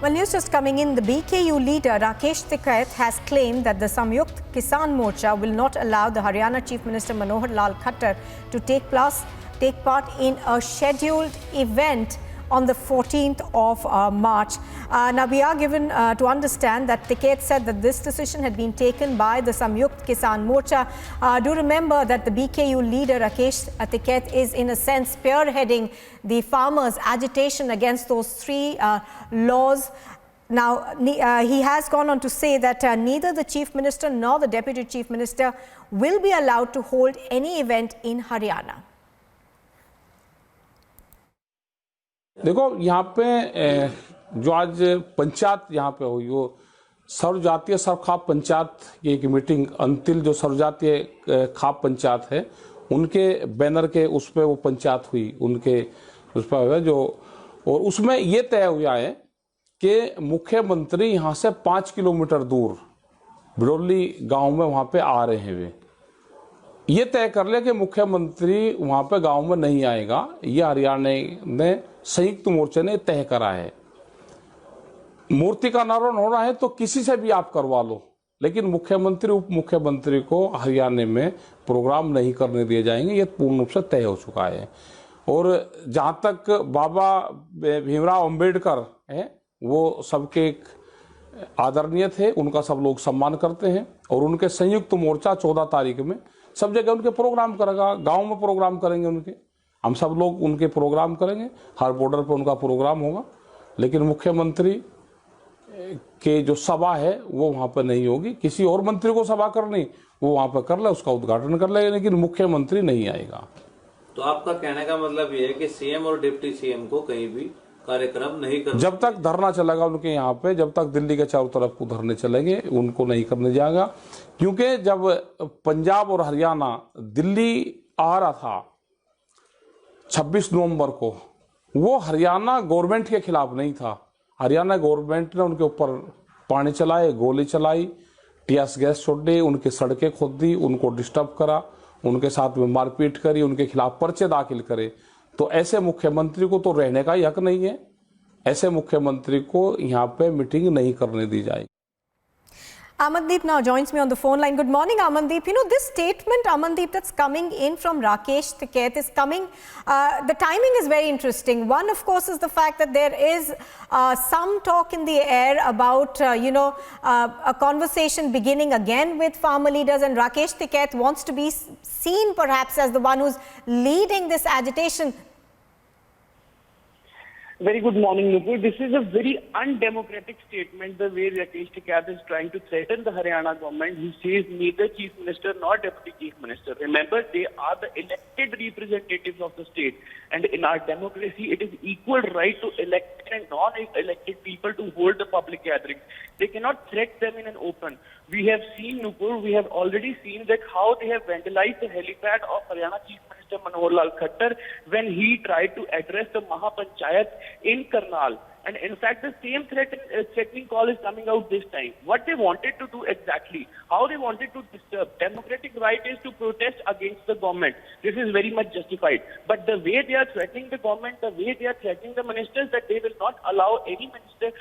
Well, news just coming in. The BKU leader Rakesh Tikait has claimed that the Samyukt Kisan Morcha will not allow the Haryana Chief Minister Manohar Lal Khattar to take part in a scheduled event on the 14th of March. Now, we are given to understand that Tikait said that this decision had been taken by the Samyukt Kisan Morcha. Do remember that the BKU leader Rakesh Tikait is in a sense spearheading the farmers' agitation against those three laws. Now, he has gone on to say that neither the Chief Minister nor the Deputy Chief Minister will be allowed to hold any event in Haryana. देखो यहाँ पे जो आज पंचायत यहाँ पे हुई वो सर्वजातीय सरखाप पंचायत की एक मीटिंग अंतिल जो सर्वजातीय खाप पंचायत है उनके बैनर के उस पे वो पंचायत हुई उनके उस पर जो और उसमें ये तय हुआ है कि मुख्यमंत्री यहाँ से 5 किलोमीटर दूर बिडोली गांव में वहाँ पे आ रहे हैं वे ये तय कर लिया कि मुख्यमंत्री वहां पे गांव में नहीं आएगा। ये हरियाणा ने संयुक्त मोर्चे ने तय करा है। मूर्ति का अनावरण हो रहा है तो किसी से भी आप करवा लो, लेकिन मुख्यमंत्री उप मुख्यमंत्री को हरियाणा में प्रोग्राम नहीं करने दिए जाएंगे। ये पूर्ण रूप से तय हो चुका है। और जहां तक बाबा भीमराव अंबेडकर है वो सबके आदरणीय थे, उनका सब लोग सम्मान करते हैं और उनके संयुक्त मोर्चा 14 तारीख में सब जगह उनके प्रोग्राम करेगा। गांव में प्रोग्राम करेंगे उनके, हम सब लोग उनके प्रोग्राम करेंगे, हर बॉर्डर पे उनका प्रोग्राम होगा, लेकिन मुख्यमंत्री के जो सभा है वो वहां पर नहीं होगी। किसी और मंत्री को सभा करनी वो वहां पर कर ले, उसका उद्घाटन कर ले, लेकिन मुख्यमंत्री नहीं आएगा। तो आपका कहने का मतलब ये है कि सीएम और डिप्टी सीएम को कहीं भी कार्यक्रम नहीं करना, जब तक धरना चलेगा उनके यहाँ पे, जब तक दिल्ली के चारों तरफ को धरने चलेंगे उनको नहीं करने जाएगा। क्योंकि जब पंजाब और हरियाणा दिल्ली आ रहा था 26 नवंबर को, वो हरियाणा गवर्नमेंट के खिलाफ नहीं था। हरियाणा गवर्नमेंट ने उनके ऊपर पानी चलाए, गोली चलाई, टीएस गैस छोड़ दी, उनकी सड़कें खोद दी, उनको डिस्टर्ब करा, उनके साथ में मारपीट करी, उनके खिलाफ पर्चे दाखिल करे। तो ऐसे मुख्यमंत्री को तो रहने का ही हक नहीं है। ऐसे मुख्यमंत्री को यहाँ पे मीटिंग नहीं करने दी जाएगी। Amandeep now joins me on the phone line. Good morning, Amandeep. You know, this statement, Amandeep, that's coming in from Rakesh Tikait is coming. The timing is very interesting. One, of course, is the fact that there is some talk in the air about, a conversation beginning again with farmer leaders, and Rakesh Tikait wants to be seen perhaps as the one who's leading this agitation. Very good morning, Nupur. This is a very undemocratic statement, the way Rakesh Tikait is trying to threaten the Haryana government, who says neither Chief Minister nor Deputy Chief Minister. Remember, they are the elected representatives of the state. And in our democracy, it is equal right to elected and non-elected people to hold the public gatherings. They cannot threat them in an open. We have seen, Nupur, we have already seen that how they have vandalized the helipad of Haryana Chief Minister Manohar Lal Khattar when he tried to address the Mahapanchayat in Karnal. And in fact, the same threatening call is coming out this time. What they wanted to do exactly, how they wanted to disturb, democratic right is to protest against the government. This is very much justified. But the way they are threatening the government, the way they are threatening the ministers, that they will not allow any minister,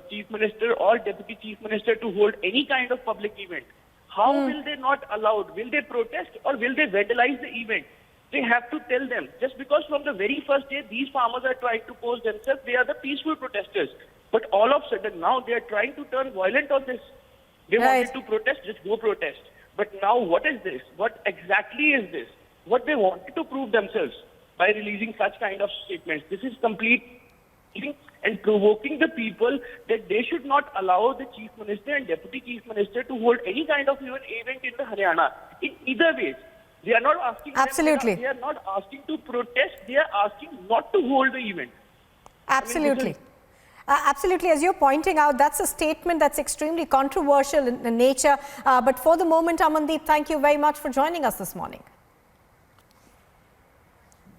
chief minister or deputy chief minister to hold any kind of public event. How will they not allow it? Will they protest or will they vandalize the event? They have to tell them. Just because from the very first day these farmers are trying to pose themselves, they are the peaceful protesters. But all of a sudden now they are trying to turn violent on this. They wanted to protest, just go protest. But now what is this? What exactly is this? What they wanted to prove themselves by releasing such kind of statements. This is complete and provoking the people that they should not allow the Chief Minister and Deputy Chief Minister to hold any kind of even event in the Haryana. In either ways. They are not asking. Absolutely. They are not asking to protest. They are asking not to hold the event. Absolutely. Absolutely. As you're pointing out, that's a statement that's extremely controversial in nature. But for the moment, Amandeep, thank you very much for joining us this morning.